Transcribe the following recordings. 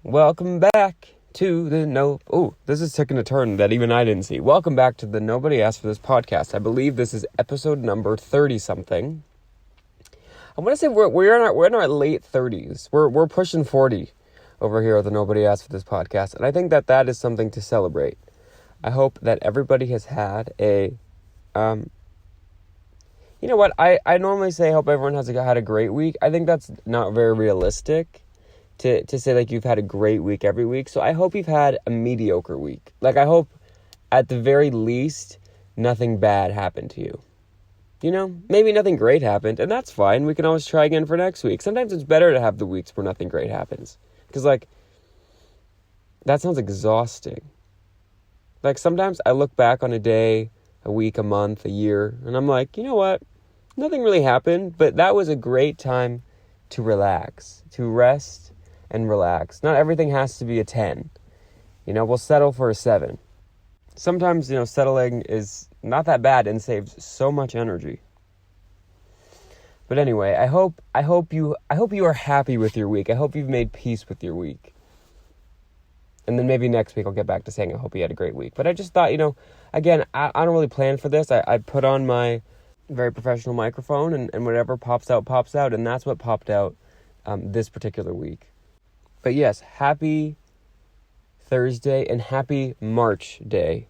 Welcome back to the this is taking a turn that even I didn't see. Welcome back to the Nobody Asked for This podcast. I believe this is episode number 30-something. I want to say we're in our late 30s. We're pushing 40 over here at the Nobody Asked for This podcast, and I think that is something to celebrate. I hope that everybody has had a you know what? I normally say I hope everyone has had a great week. I think that's not very realistic. To say, like, you've had a great week every week. So I hope you've had a mediocre week. Like, I hope, at the very least, nothing bad happened to you. You know? Maybe nothing great happened, and that's fine. We can always try again for next week. Sometimes it's better to have the weeks where nothing great happens. Because, like, that sounds exhausting. Like, sometimes I look back on a day, a week, a month, a year, and I'm like, you know what? Nothing really happened, but that was a great time to relax, to rest, and relax. Not everything has to be a 10. You know, we'll settle for a 7. Sometimes, settling is not that bad and saves so much energy. But anyway, I hope you are happy with your week. I hope you've made peace with your week. And then maybe next week I'll get back to saying I hope you had a great week. But I just thought, again, I don't really plan for this. I put on my very professional microphone and whatever pops out. And that's what popped out this particular week. But yes, happy Thursday and happy March Day.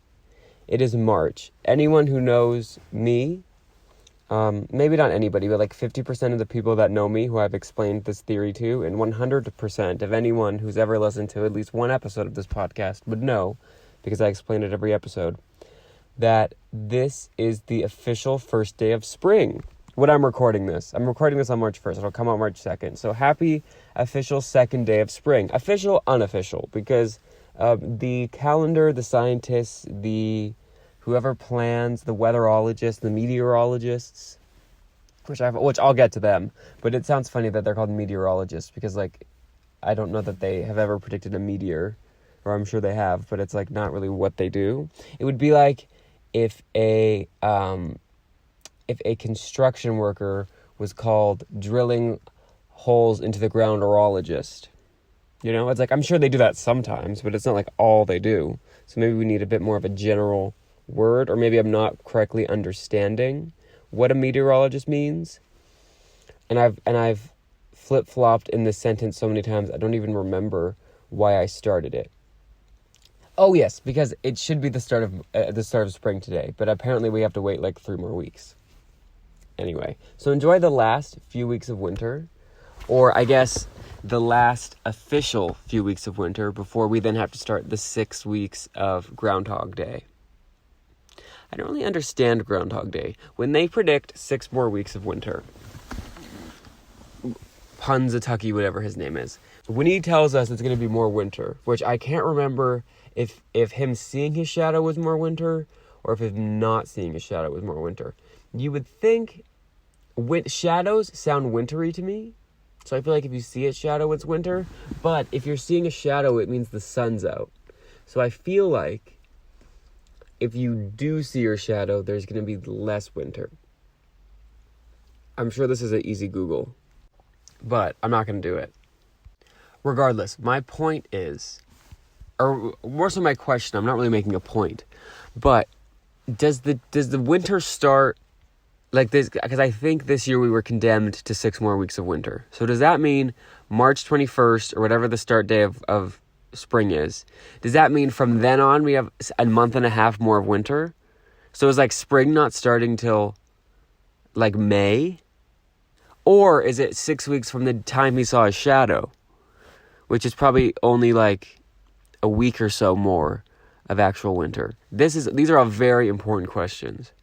It is March. Anyone who knows me, maybe not anybody, but like 50% of the people that know me who I've explained this theory to, and 100% of anyone who's ever listened to at least one episode of this podcast would know, because I explain it every episode, that this is the official first day of spring. When I'm recording this on March 1st. It'll come out March 2nd. So happy official second day of spring. Official, unofficial, because the calendar, the scientists, whoever plans, the weatherologists, the meteorologists, which I'll get to them. But it sounds funny that they're called meteorologists because, like, I don't know that they have ever predicted a meteor, or I'm sure they have, but it's like not really what they do. It would be like if a construction worker was called drilling holes into the ground orologist. It's like, I'm sure they do that sometimes, but it's not like all they do. So maybe we need a bit more of a general word, or maybe I'm not correctly understanding what a meteorologist means. And I've flip-flopped in this sentence so many times, I don't even remember why I started it. Oh yes, because it should be the start of spring today, but apparently we have to wait like 3 more weeks. Anyway, so enjoy the last few weeks of winter, or I guess the last official few weeks of winter before we then have to start the 6 weeks of Groundhog Day. I don't really understand Groundhog Day. When they predict 6 more weeks of winter, Punxsutawney, whatever his name is, when he tells us it's going to be more winter, which I can't remember if him seeing his shadow was more winter, or if him not seeing his shadow was more winter. You would think shadows sound wintry to me, so I feel like if you see a shadow, it's winter. But if you're seeing a shadow, it means the sun's out. So I feel like if you do see your shadow, there's going to be less winter. I'm sure this is an easy Google, but I'm not going to do it. Regardless, my point is, or more so my question, I'm not really making a point, but does the winter start like this? Because I think this year we were condemned to 6 more weeks of winter. So does that mean March 21st or whatever the start day of spring is? Does that mean from then on we have a month and a half more of winter? So is like spring not starting till like May? Or is it 6 weeks from the time he saw his shadow? Which is probably only like a week or so more of actual winter. These are all very important questions.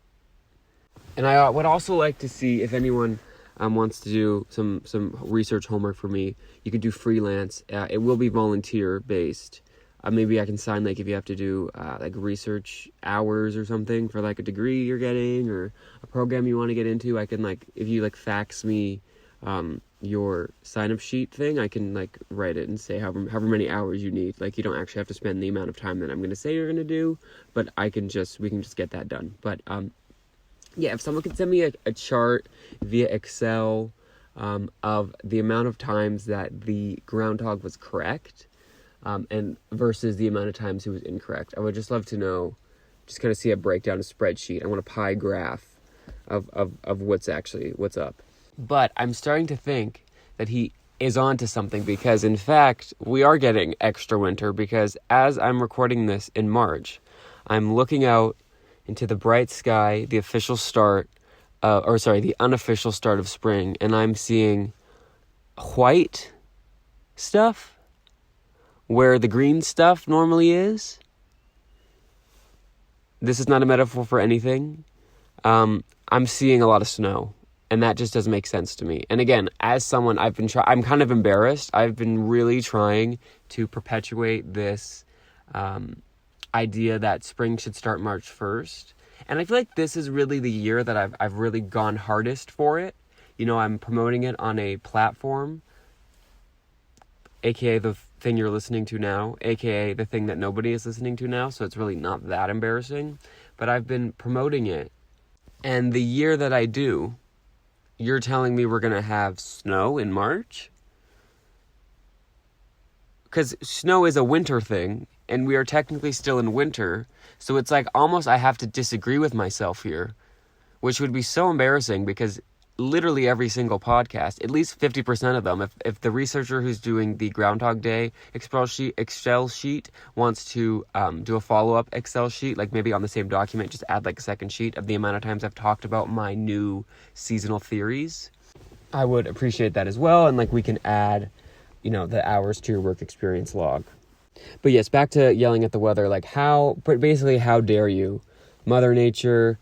And I would also like to see if anyone wants to do some research homework for me. You can do freelance. It will be volunteer based. Maybe I can sign, like, if you have to do like research hours or something for like a degree you're getting or a program you want to get into. I can, like, if you like fax me your sign-up sheet thing, I can like write it and say however many hours you need. Like, you don't actually have to spend the amount of time that I'm going to say you're going to do, but we can just get that done. But yeah, if someone could send me a chart via Excel of the amount of times that the groundhog was correct, and versus the amount of times he was incorrect. I would just love to know, just kind of see a breakdown, a spreadsheet. I want a pie graph of what's up. But I'm starting to think that he is onto something, because in fact we are getting extra winter, because as I'm recording this in March, I'm looking out into the bright sky, the unofficial start of spring, and I'm seeing white stuff where the green stuff normally is. This is not a metaphor for anything. I'm seeing a lot of snow, and that just doesn't make sense to me. And again, as someone, I'm kind of embarrassed. I've been really trying to perpetuate this idea that spring should start March 1st. And I feel like this is really the year that I've really gone hardest for it. You know, I'm promoting it on a platform, aka the thing you're listening to now, aka the thing that nobody is listening to now, so it's really not that embarrassing. But I've been promoting it, and the year that I do, you're telling me we're going to have snow in March? Because snow is a winter thing, and we are technically still in winter, so it's like almost I have to disagree with myself here, which would be so embarrassing, because literally every single podcast, at least 50% of them, if the researcher who's doing the Groundhog Day Excel sheet wants to do a follow-up Excel sheet, like maybe on the same document, just add like a second sheet of the amount of times I've talked about my new seasonal theories, I would appreciate that as well. And like we can add, the hours to your work experience log. But yes, back to yelling at the weather, basically how dare you, Mother Nature,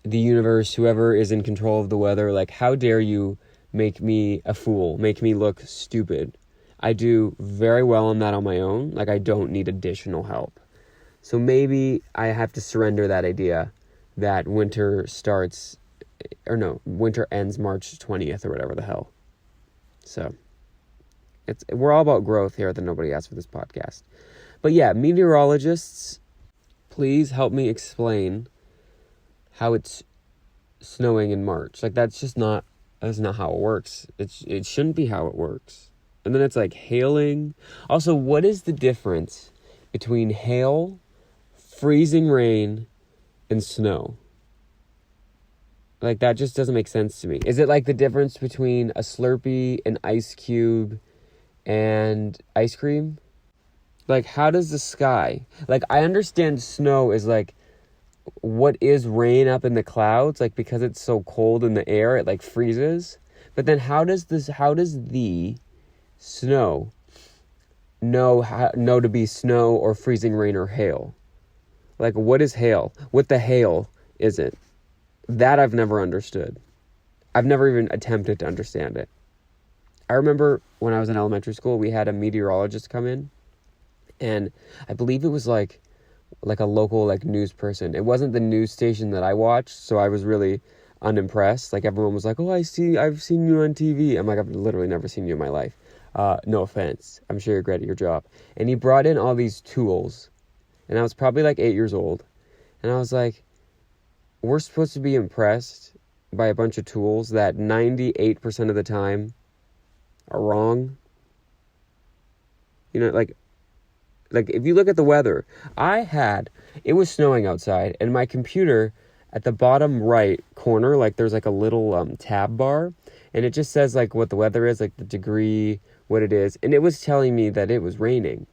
the universe, whoever is in control of the weather, how dare you make me a fool, make me look stupid. I do very well on that on my own. I don't need additional help. So maybe I have to surrender that idea that winter ends March 20th or whatever the hell. So we're all about growth here at the Nobody Asked for This podcast. But yeah, meteorologists, please help me explain how it's snowing in March. That's not how it works. It shouldn't be how it works. And then it's hailing. Also, what is the difference between hail, freezing rain, and snow? That just doesn't make sense to me. Is it the difference between a Slurpee, an ice cube, and ice cream? How does the sky... I understand snow is what is rain up in the clouds, because it's so cold in the air, it freezes. But then how does the snow know to be snow or freezing rain or hail? What is hail? What the hail is it? That I've never understood. I've never even attempted to understand it. I remember when I was in elementary school, we had a meteorologist come in, and I believe it was a local news person. It wasn't the news station that I watched, so I was really unimpressed. Everyone was oh, I've seen you on TV. I'm I've literally never seen you in my life. No offense. I'm sure you're great at your job. And he brought in all these tools, and I was probably 8 years old, and I was we're supposed to be impressed by a bunch of tools that 98% of the time are wrong. If you look at the weather, it was snowing outside, and my computer at the bottom right corner, there's a little tab bar, and it just says what the weather is, the degree, what it is, and it was telling me that it was raining.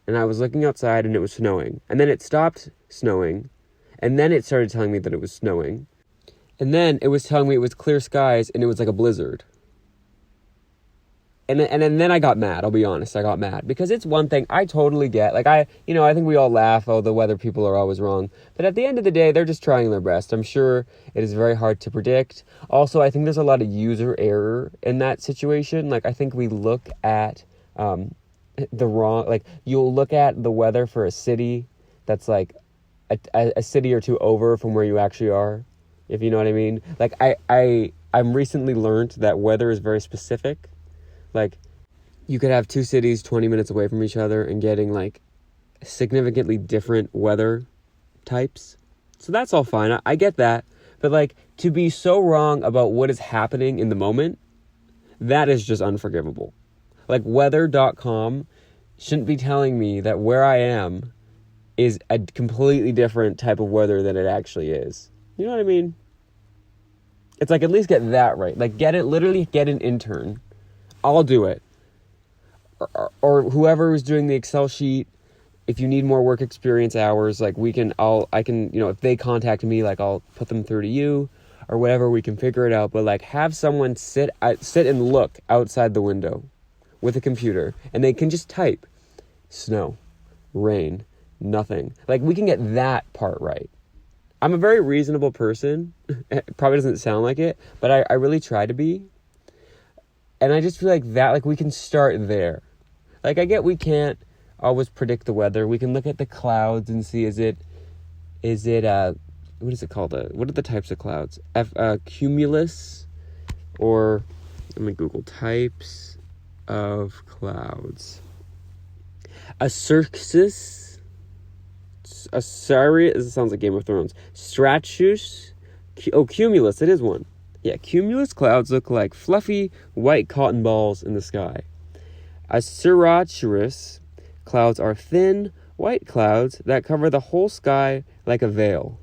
And I was looking outside and it was snowing, and then it stopped snowing, and then it started telling me that it was snowing, and then it was telling me it was clear skies and it was a blizzard. And then I got mad. I'll be honest. I got mad because it's one thing I totally get. I think we all laugh. Oh, the weather people are always wrong. But at the end of the day, they're just trying their best. I'm sure it is very hard to predict. Also, I think there's a lot of user error in that situation. I think we look at the wrong. You'll look at the weather for a city that's a city or two over from where you actually are, if you know what I mean. I'm recently learned that weather is very specific. You could have two cities 20 minutes away from each other and getting significantly different weather types. So that's all fine. I get that. But to be so wrong about what is happening in the moment, that is just unforgivable. Weather.com shouldn't be telling me that where I am is a completely different type of weather than it actually is. You know what I mean? It's like, at least get that right. Like, literally get an intern. I'll do it. Or whoever is doing the Excel sheet, if you need more work experience hours, like I can, if they contact me, like I'll put them through to you or whatever, we can figure it out. But like, have someone sit and look outside the window with a computer, and they can just type snow, rain, nothing. Like, we can get that part right. I'm a very reasonable person. It probably doesn't sound like it, but I really try to be. And I just feel like that, like, we can start there. Like, I get we can't always predict the weather. We can look at the clouds and see, is it what is it called? What are the types of clouds? Cumulus, or let me Google types of clouds. A cirrus, it sounds like Game of Thrones. Stratus, cumulus, it is one. Yeah, cumulus clouds look like fluffy white cotton balls in the sky. A cirrus clouds are thin, white clouds that cover the whole sky like a veil.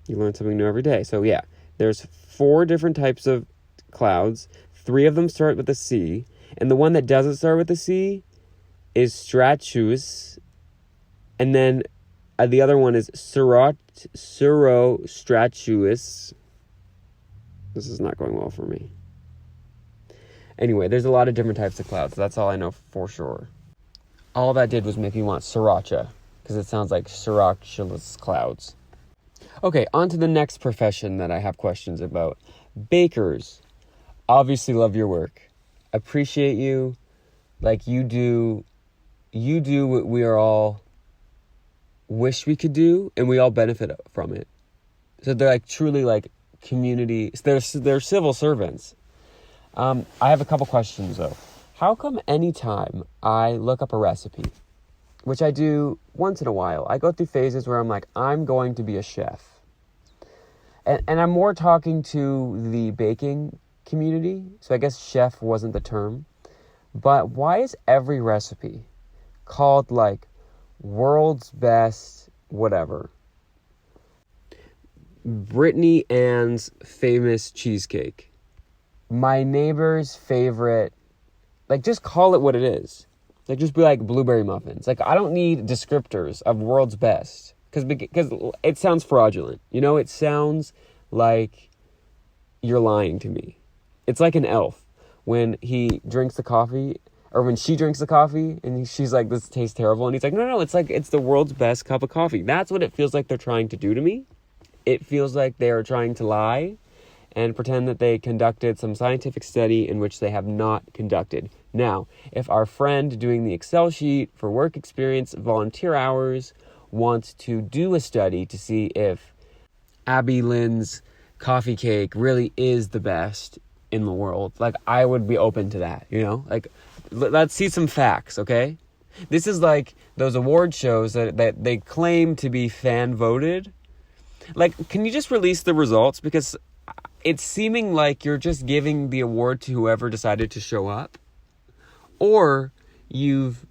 You learn something new every day. So yeah, there's 4 different types of clouds. 3 of them start with a C, and the one that doesn't start with a C is stratus, and then the other one is cirrostratus. This is not going well for me. Anyway, there's a lot of different types of clouds. That's all I know for sure. All that did was make me want sriracha, because it sounds like sriracha clouds. Okay, on to the next profession that I have questions about. Bakers. Obviously love your work. Appreciate you. Like, you do what we are all wish we could do, and we all benefit from it. So they're like truly like community. They're civil servants. I have a couple questions though. How come anytime I look up a recipe, which I do once in a while, I go through phases where I'm like, I'm going to be a chef. And I'm more talking to the baking community, so I guess chef wasn't the term. But why is every recipe called like world's best whatever? Brittany Ann's famous cheesecake. My neighbor's favorite. Like, just call it what it is. Like, just be like blueberry muffins. Like, I don't need descriptors of world's best. Because it sounds fraudulent. You know, it sounds like you're lying to me. It's like an elf. When he drinks the coffee, or when she drinks the coffee, and she's like, this tastes terrible. And he's like, no, it's like, it's the world's best cup of coffee. That's what it feels like they're trying to do to me. It feels like they are trying to lie and pretend that they conducted some scientific study in which they have not conducted. Now, if our friend doing the Excel sheet for work experience volunteer hours wants to do a study to see if Abby Lynn's coffee cake really is the best in the world, like, I would be open to that, you know? Like, let's see some facts, okay? This is like those award shows that they claim to be fan voted. Like, can you just release the results? Because it's seeming like you're just giving the award to whoever decided to show up. Or you've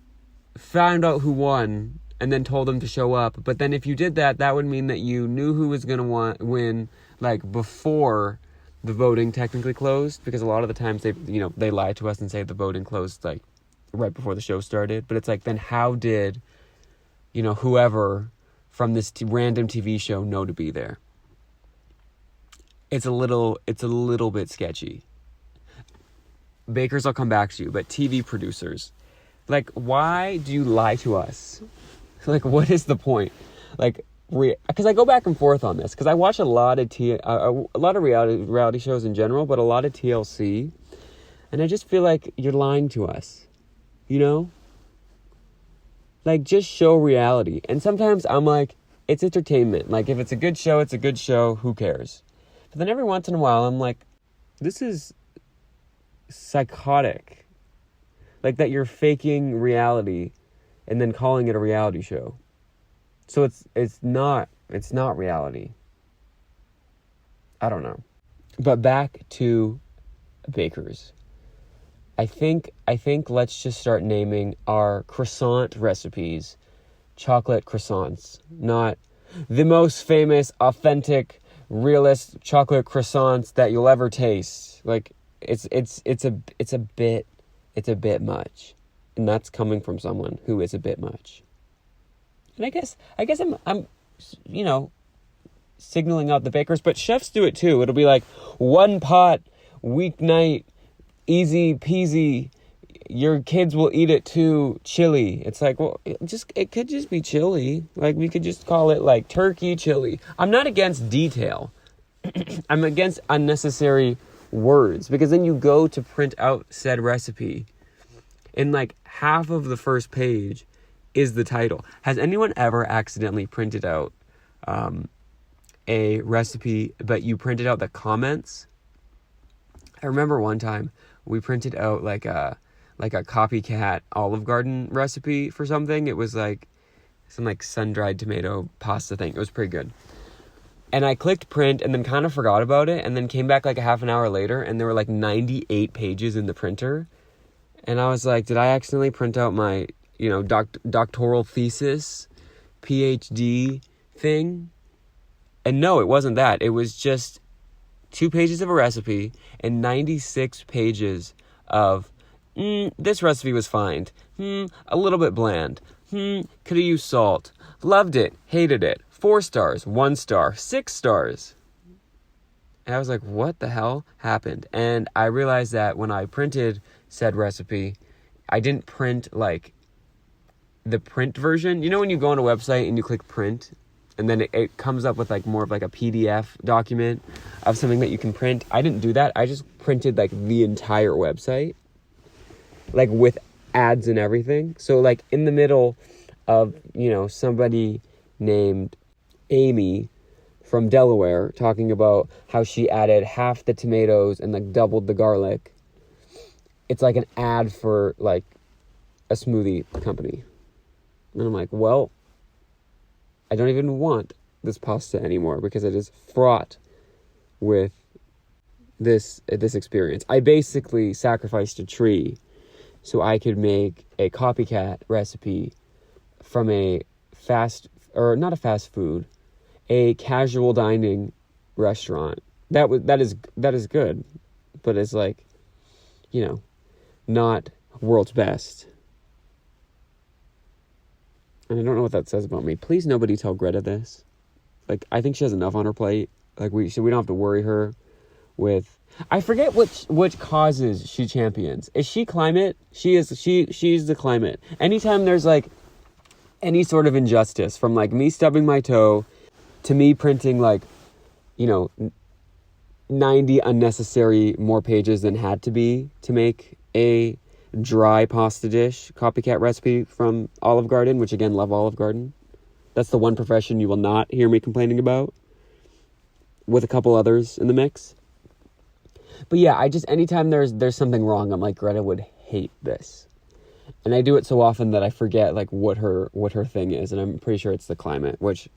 found out who won and then told them to show up. But then if you did that, that would mean that you knew who was going to win, like, before the voting technically closed. Because a lot of the times they lie to us and say the voting closed, like, right before the show started. But it's like, then how did, whoever from this random TV show know to be there? It's a little bit sketchy. Bakers, I'll come back to you, but TV producers, like, why do you lie to us? Like, what is the point? Like, because I go back and forth on this, because I watch a lot of reality shows in general, but a lot of TLC, and I just feel like you're lying to us, Like, just show reality. And sometimes I'm like, it's entertainment. Like, if it's a good show, it's a good show. Who cares? But then every once in a while, I'm like, this is psychotic. Like, that you're faking reality and then calling it a reality show. So it's not reality. I don't know. But back to bakers. I think let's just start naming our croissant recipes chocolate croissants, not the most famous, authentic, realist chocolate croissants that you'll ever taste. Like it's a bit much, and that's coming from someone who is a bit much. And I guess I'm signaling out the bakers, but chefs do it too. It'll be like 1 pot, weeknight, easy peasy. Your kids will eat it too. Chili. It's like, well, it could just be chili. Like we could just call it like turkey chili. I'm not against detail. I'm against unnecessary words, because then you go to print out said recipe, and like half of the first page is the title. Has anyone ever accidentally printed out a recipe, but you printed out the comments? I remember one time we printed out like a copycat Olive Garden recipe for something. It was like some like sun-dried tomato pasta thing. It was pretty good. And I clicked print and then kind of forgot about it, and then came back like a half an hour later, and there were like 98 pages in the printer. And I was like, did I accidentally print out my, doctoral thesis, PhD thing? And no, it wasn't that. It was just 2 pages of a recipe and 96 pages of, this recipe was fine. A little bit bland. Could have used salt. Loved it. Hated it. 4 stars. 1 star. 6 stars. And I was like, what the hell happened? And I realized that when I printed said recipe, I didn't print like the print version. You know when you go on a website and you click print, and then it comes up with like more of like a PDF document of something that you can print? I didn't do that. I just printed like the entire website, like with ads and everything. So like in the middle of, somebody named Amy from Delaware talking about how she added half the tomatoes and like doubled the garlic. It's like an ad for like a smoothie company. And I'm like, well, I don't even want this pasta anymore because it is fraught with this experience. I basically sacrificed a tree so I could make a copycat recipe from a not a fast food, a casual dining restaurant. That is good, but it's like, not world's best. And I don't know what that says about me. Please nobody tell Greta this. Like, I think she has enough on her plate. Like, we don't have to worry her with... I forget which causes she champions. Is she climate? She's the climate. Anytime there's, like, any sort of injustice, from, like, me stubbing my toe to me printing, like, 90 unnecessary more pages than had to be to make a dry pasta dish copycat recipe from Olive Garden, which again, love Olive Garden. That's the one profession you will not hear me complaining about, with a couple others in the mix. But yeah, anytime there's something wrong, I'm like, Greta would hate this. And I do it so often that I forget like what her thing is, and I'm pretty sure it's the climate, which,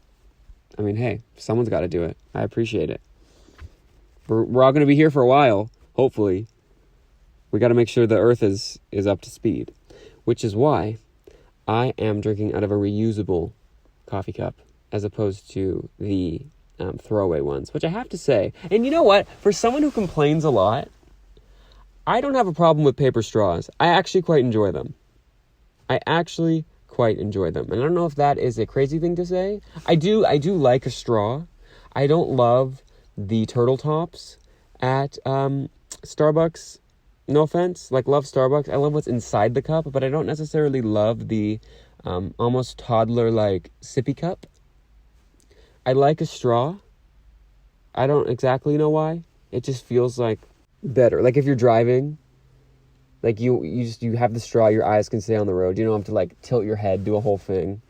I mean, hey, someone's got to do it. I appreciate it. We're all going to be here for a while, hopefully. We got to make sure the earth is up to speed, which is why I am drinking out of a reusable coffee cup as opposed to the throwaway ones, which I have to say. And you know what? For someone who complains a lot, I don't have a problem with paper straws. I actually quite enjoy them. And I don't know if that is a crazy thing to say. I do like a straw. I don't love the turtle tops at Starbucks. No offense, like, love Starbucks. I love what's inside the cup, but I don't necessarily love the almost toddler-like sippy cup. I like a straw. I don't exactly know why. It just feels like better. Like if you're driving, like you have the straw, your eyes can stay on the road. You don't have to like tilt your head, do a whole thing.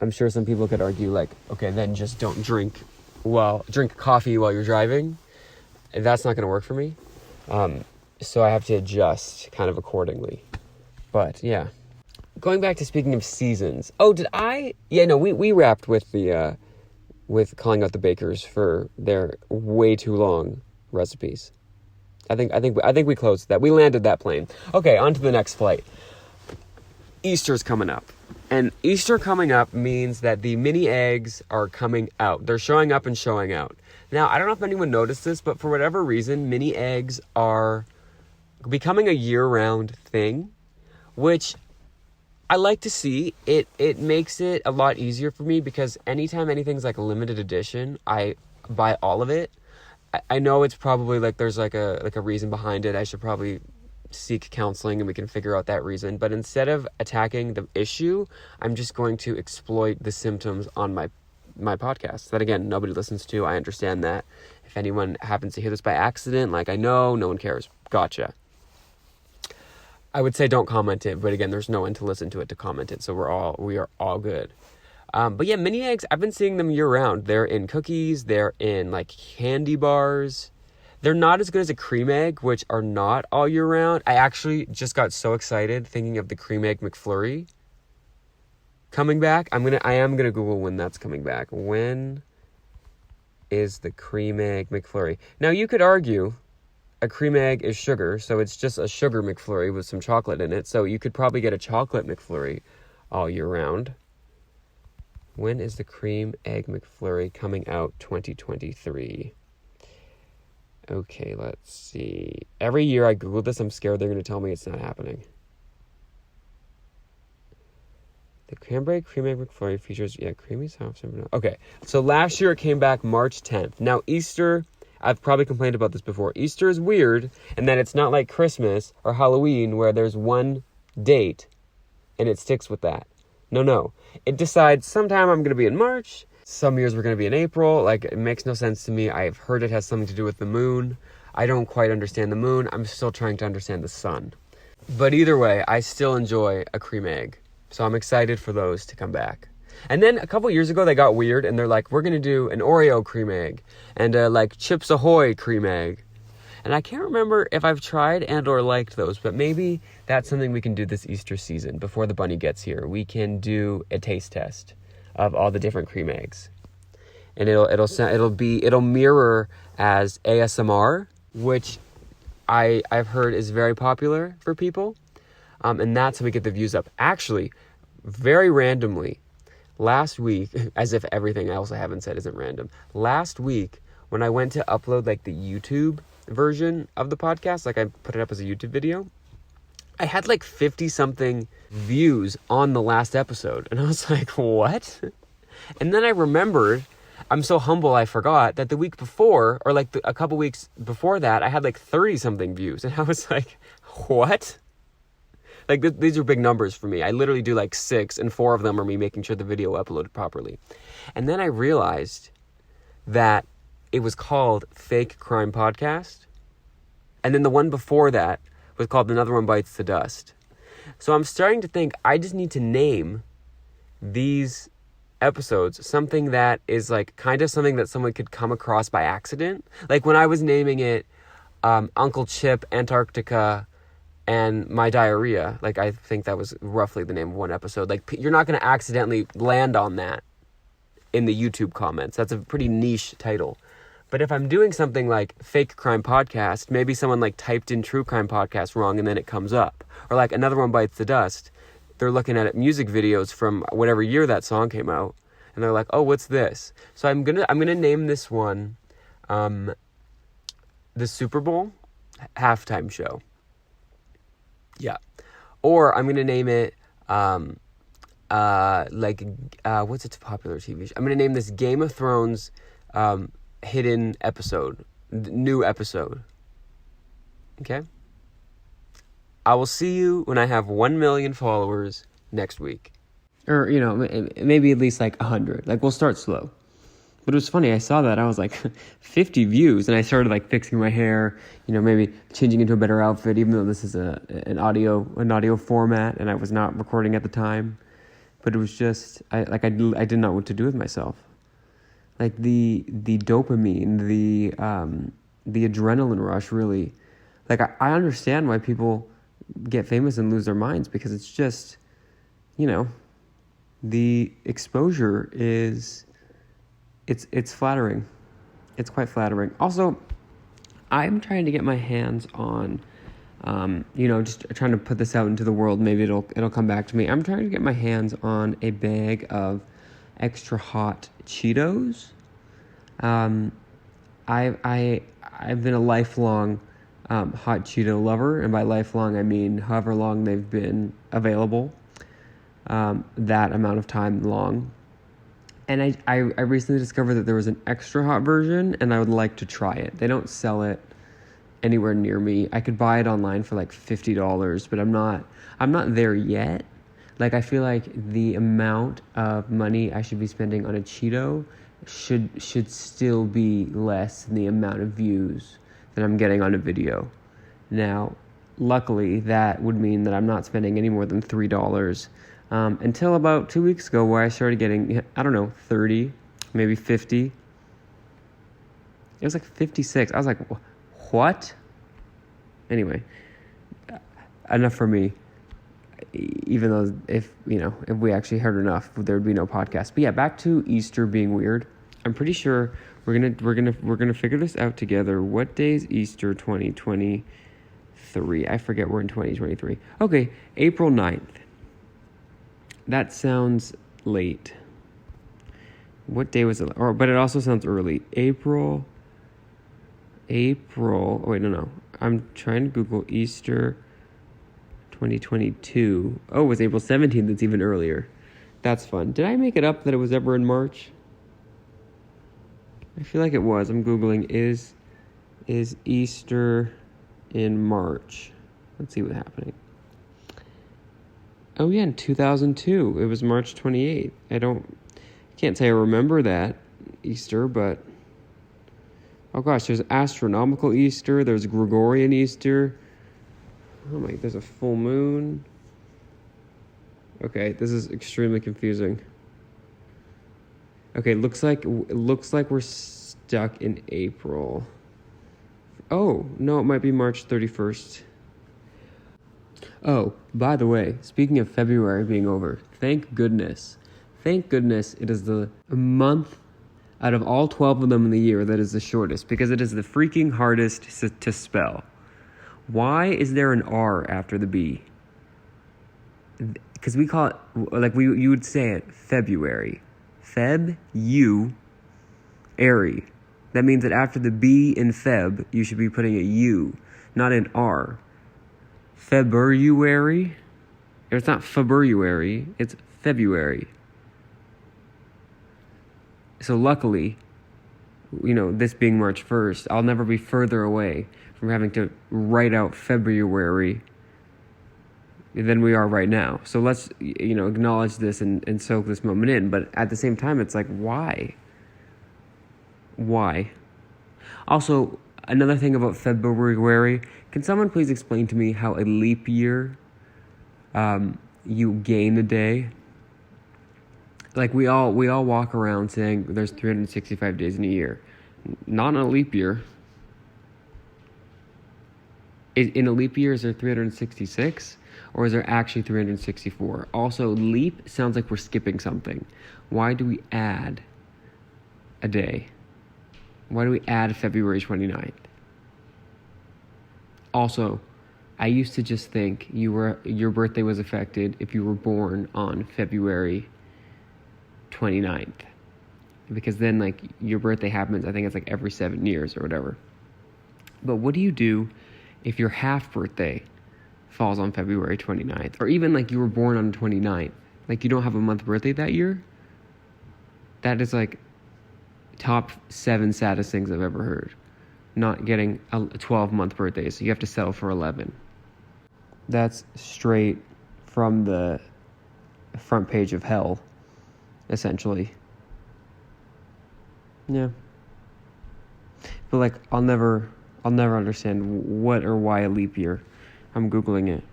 I'm sure some people could argue like, okay, then just don't drink coffee while you're driving. That's not going to work for me. So I have to adjust kind of accordingly. But yeah, going back to speaking of seasons. Oh, did I? Yeah, no, we wrapped with the with calling out the bakers for their way too long recipes. I think we closed that. We landed that plane. Okay, on to the next flight. Easter's coming up. And Easter coming up means that the mini eggs are coming out. They're showing up and showing out. Now, I don't know if anyone noticed this, but for whatever reason, mini eggs are becoming a year-round thing, which I like to see. It makes it a lot easier for me because anytime anything's like a limited edition, I buy all of it. I know it's probably like there's like a reason behind it. I should probably seek counseling and we can figure out that reason. But instead of attacking the issue, I'm just going to exploit the symptoms on my podcast that, again, nobody listens to. I understand that. If anyone happens to hear this by accident, like, I know, no one cares. Gotcha. I would say don't comment it, but again, there's no one to listen to it to comment it, so we are all good. But yeah, mini eggs, I've been seeing them year round. They're in cookies, they're in like candy bars. They're not as good as a cream egg, which are not all year round. I actually just got so excited thinking of the Creme Egg McFlurry coming back. I am gonna Google when that's coming back. When is the Creme Egg McFlurry? Now you could argue a cream egg is sugar, so it's just a sugar McFlurry with some chocolate in it. So you could probably get a chocolate McFlurry all year round. When is the Creme Egg McFlurry coming out? 2023. Okay, let's see. Every year I Google this, I'm scared they're going to tell me it's not happening. The Cranberry Creme Egg McFlurry features, creamy soft. Okay, so last year it came back March 10th. Now Easter, I've probably complained about this before. Easter is weird, and then it's not like Christmas or Halloween where there's one date and it sticks with that. No. It decides sometime I'm going to be in March. Some years we're going to be in April. Like, it makes no sense to me. I've heard it has something to do with the moon. I don't quite understand the moon. I'm still trying to understand the sun. But either way, I still enjoy a cream egg. So I'm excited for those to come back. And then a couple years ago, they got weird, and they're like, we're going to do an Oreo cream egg and like Chips Ahoy cream egg. And I can't remember if I've tried and or liked those, but maybe that's something we can do this Easter season before the bunny gets here. We can do a taste test of all the different cream eggs. And it'll mirror as ASMR, which I've heard is very popular for people. And that's how we get the views up. Actually, very randomly, last week, as if everything else I haven't said isn't random, last week when I went to upload like the YouTube version of the podcast, like I put it up as a YouTube video, I had like 50 something views on the last episode. And I was like, what? And then I remembered, I'm so humble I forgot that the week before, or like a couple weeks before that, I had like 30 something views. And I was like, what? Like, these are big numbers for me. I literally do like 6, and 4 of them are me making sure the video uploaded properly. And then I realized that it was called Fake Crime Podcast. And then the one before that was called Another One Bites the Dust. So I'm starting to think I just need to name these episodes something that is like kind of something that someone could come across by accident. Like when I was naming it Uncle Chip, Antarctica, and My Diarrhea, like I think that was roughly the name of one episode. Like you're not going to accidentally land on that in the YouTube comments. That's a pretty niche title. But if I'm doing something like Fake Crime Podcast, maybe someone like typed in True Crime Podcast wrong and then it comes up. Or like Another One Bites the Dust. They're looking at music videos from whatever year that song came out. And they're like, oh, what's this? So I'm gonna name this one the Super Bowl halftime show. Yeah. Or I'm gonna name it what's its popular TV show? I'm gonna name this Game of Thrones hidden episode, new episode. Okay? I will see you when I have 1 million followers next week. Or, maybe at least like 100. Like, we'll start slow. But it was funny, I saw that, I was like, 50 views, and I started like fixing my hair, maybe changing into a better outfit, even though this is an audio format, and I was not recording at the time. But it was just, I didn't know what to do with myself. Like the dopamine, the adrenaline rush, really. Like I understand why people get famous and lose their minds, because it's just, the exposure is, it's flattering. It's quite flattering. Also, I'm trying to get my hands on, just trying to put this out into the world. Maybe it'll come back to me. I'm trying to get my hands on a bag of extra hot Cheetos. I've been a lifelong hot Cheeto lover, and by lifelong I mean however long they've been available, that amount of time long. And I recently discovered that there was an extra hot version, and I would like to try it. They don't sell it anywhere near me. I could buy it online for like $50, but I'm not there yet. Like, I feel like the amount of money I should be spending on a Cheeto should still be less than the amount of views that I'm getting on a video. Now, luckily, that would mean that I'm not spending any more than $3, until about 2 weeks ago, where I started getting, 30, maybe 50. It was like 56. I was like, what? Anyway, enough for me. Even though if we actually heard enough, there would be no podcast. But yeah, back to Easter being weird. I'm pretty sure we're gonna figure this out together. What day is Easter 2023? I forget, we're in 2023. Okay, April 9th. That sounds late. What day was it? But it also sounds early. April. Oh wait, no. I'm trying to Google Easter 2022. Oh, it was April 17th. It's even earlier. That's fun. Did I make it up that it was ever in March? I feel like it was. I'm Googling, is Easter in March? Let's see what's happening. Oh yeah, in 2002. It was March 28th. Can't say I remember that Easter, but oh gosh, there's astronomical Easter, there's Gregorian Easter. Oh my, there's a full moon. Okay, this is extremely confusing. Okay, looks like we're stuck in April. Oh, no, it might be March 31st. Oh, by the way, speaking of February being over, thank goodness it is the month out of all 12 of them in the year that is the shortest, because it is the freaking hardest to spell. Why is there an R after the B? Because we call it, like you would say it, February. Feb-U-Airy. That means that after the B in Feb, you should be putting a U, not an R. febUary? It's not february, it's February. So luckily, this being March 1st, I'll never be further away from having to write out February than we are right now. So let's, acknowledge this and soak this moment in. But at the same time, it's like, why? Why? Also, another thing about February, can someone please explain to me how a leap year, you gain a day? Like, we all walk around saying there's 365 days in a year. Not in a leap year. In a leap year, is there 366? Or is there actually 364? Also, leap sounds like we're skipping something. Why do we add a day? Why do we add February 29th? Also, I used to just think your birthday was affected if you were born on February 29th. Because then, like, your birthday happens, I think it's like every 7 years or whatever. But what do you do if your half birthday falls on February 29th? Or even, like, you were born on 29th. Like, you don't have a month birthday that year? That is, like, top 7 saddest things I've ever heard. Not getting a 12-month birthday, so you have to settle for 11. That's straight from the front page of hell, essentially. Yeah. But, like, I'll never understand what or why a leap year. I'm Googling it.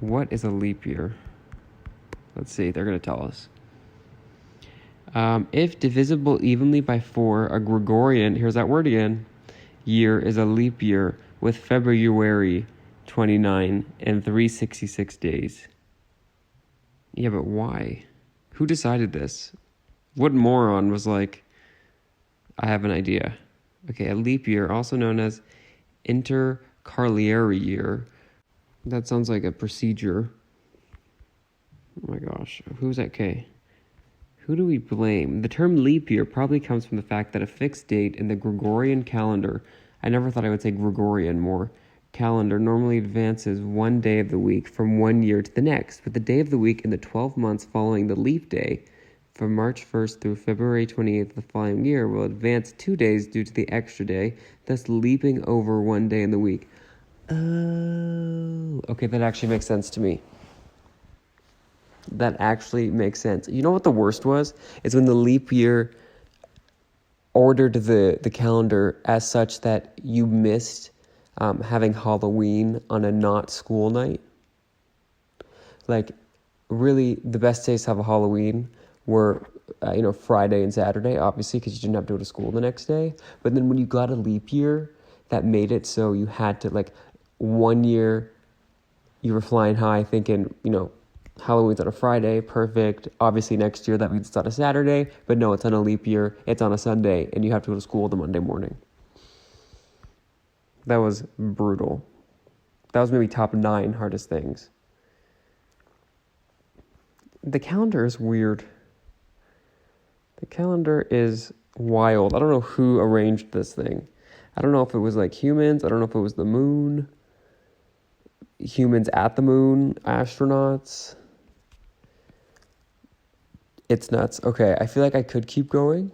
What is a leap year? Let's see, they're going to tell us. If divisible evenly by 4, a Gregorian, here's that word again, year is a leap year with February 29 and 366 days. Yeah, but why? Who decided this? What moron was like, I have an idea. Okay, a leap year, also known as intercalary year. That sounds like a procedure. Oh my gosh, who's that K? Who do we blame? The term leap year probably comes from the fact that a fixed date in the Gregorian calendar, I never thought I would say Gregorian more, calendar normally advances one day of the week from one year to the next, with the day of the week in the 12 months following the leap day from March 1st through February 28th of the following year will advance 2 days due to the extra day, thus leaping over one day in the week. Oh, okay, that actually makes sense to me. That actually makes sense. You know what the worst was? Is when the leap year ordered the calendar as such that you missed having Halloween on a not school night. Like, really, the best days to have a Halloween were, Friday and Saturday, obviously, because you didn't have to go to school the next day. But then when you got a leap year, that made it so you had to, like, 1 year, you were flying high thinking, Halloween's on a Friday, perfect. Obviously, next year, that means it's on a Saturday. But no, it's on a leap year, it's on a Sunday, and you have to go to school the Monday morning. That was brutal. That was maybe top 9 hardest things. The calendar is weird. The calendar is wild. I don't know who arranged this thing. I don't know if it was like humans. I don't know if it was the moon. Humans at the moon. Astronauts. It's nuts. Okay, I feel like I could keep going,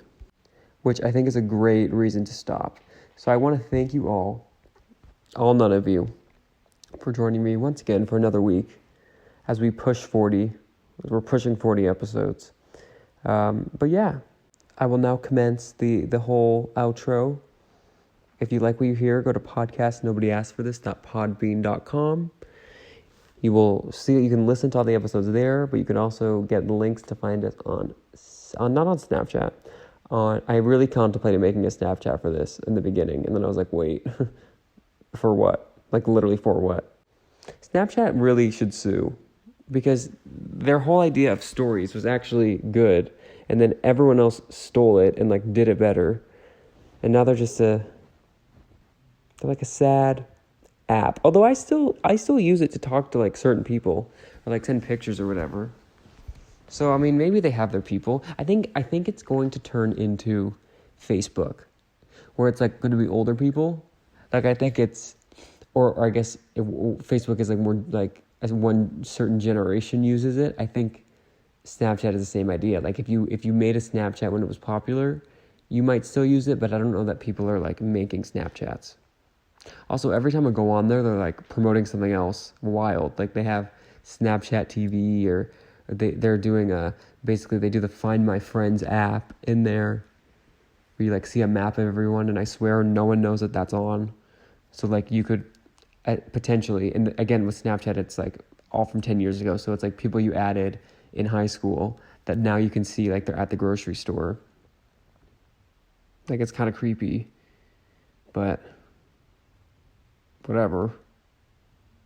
which I think is a great reason to stop. So I want to thank you all 9 of you, for joining me once again for another week as we push 40. We're pushing 40 episodes. But yeah, I will now commence the whole outro. If you like what you hear, go to podcastnobodyaskforthis.podbean.com. You will see that you can listen to all the episodes there, but you can also get links to find us on not on Snapchat. I really contemplated making a Snapchat for this in the beginning, and then I was like, wait, for what? Like, literally for what? Snapchat really should sue, because their whole idea of stories was actually good, and then everyone else stole it and like did it better, and now they're like a sad app. Although I still use it to talk to like certain people or like send pictures or whatever. So I mean, maybe they have their people. I think it's going to turn into Facebook, where it's like going to be older people. Like I think it's, or I guess Facebook is like more like as one certain generation uses it. I think Snapchat is the same idea. Like if you made a Snapchat when it was popular, you might still use it, but I don't know that people are like making Snapchats. Also, every time I go on there, they're like promoting something else wild. Like they have Snapchat TV, or they're doing basically they do the Find My Friends app in there, where you like see a map of everyone, and I swear no one knows that that's on. So like you could potentially, and again with Snapchat, it's like all from 10 years ago. So it's like people you added in high school that now you can see like they're at the grocery store. Like it's kind of creepy, but whatever.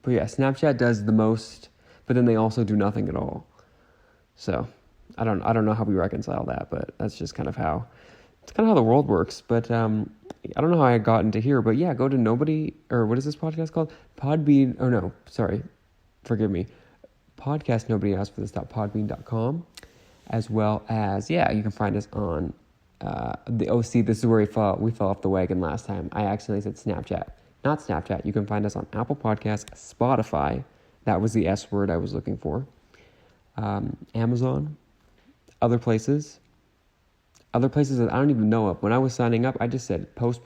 But yeah, Snapchat does the most, but then they also do nothing at all. So I don't know how we reconcile that, but that's just kind of how the world works. But I don't know how I got into here, but yeah, go to what is this podcast called? Podbean. Oh no, sorry, forgive me. Podcast Nobody Asked For This.podbean.com, as well as you can find us on the OC. This is where we fell off the wagon last time. I accidentally said Snapchat. Not Snapchat. You can find us on Apple Podcasts, Spotify. That was the S word I was looking for. Amazon. Other places that I don't even know of. When I was signing up, I just said post.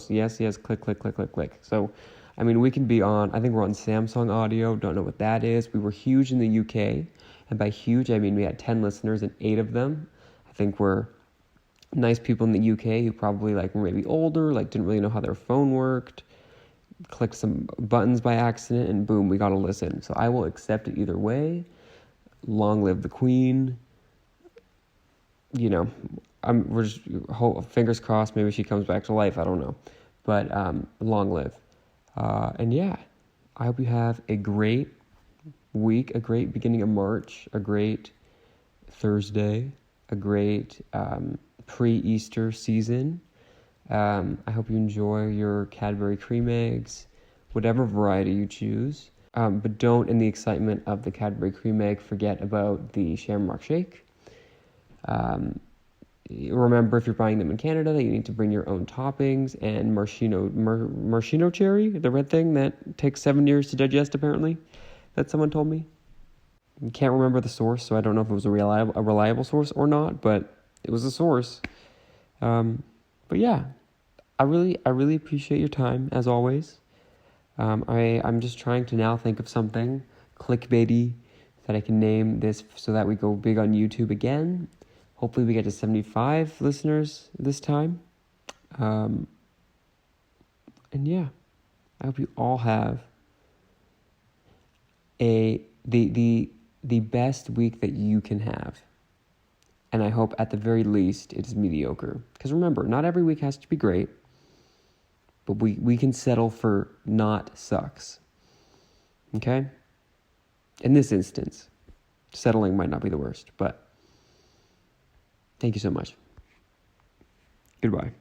Yes, click. So, I mean, we can be on, I think we're on Samsung Audio. Don't know what that is. We were huge in the UK. And by huge, I mean we had 10 listeners and 8 of them, I think, were nice people in the UK who probably like were maybe older, like didn't really know how their phone worked, clicked some buttons by accident, and boom, we got a listen. So I will accept it either way. Long live the Queen. We're just fingers crossed. Maybe she comes back to life. I don't know, but long live. And yeah, I hope you have a great week, a great beginning of March, a great Thursday, a great pre-Easter season. I hope you enjoy your Cadbury cream eggs, whatever variety you choose. But don't, in the excitement of the Cadbury cream egg, forget about the Shamrock Shake. Remember, if you're buying them in Canada, that you need to bring your own toppings and maraschino cherry, the red thing that takes 7 years to digest, apparently, that someone told me. I can't remember the source, so I don't know if it was a reliable source or not, but it was a source. But yeah, I really appreciate your time, as always. I'm just trying to now think of something clickbaity that I can name this so that we go big on YouTube again. Hopefully we get to 75 listeners this time. And yeah, I hope you all have the best week that you can have. And I hope at the very least it is mediocre. Because remember, not every week has to be great. But we can settle for not sucks. Okay? In this instance, settling might not be the worst, but thank you so much. Goodbye.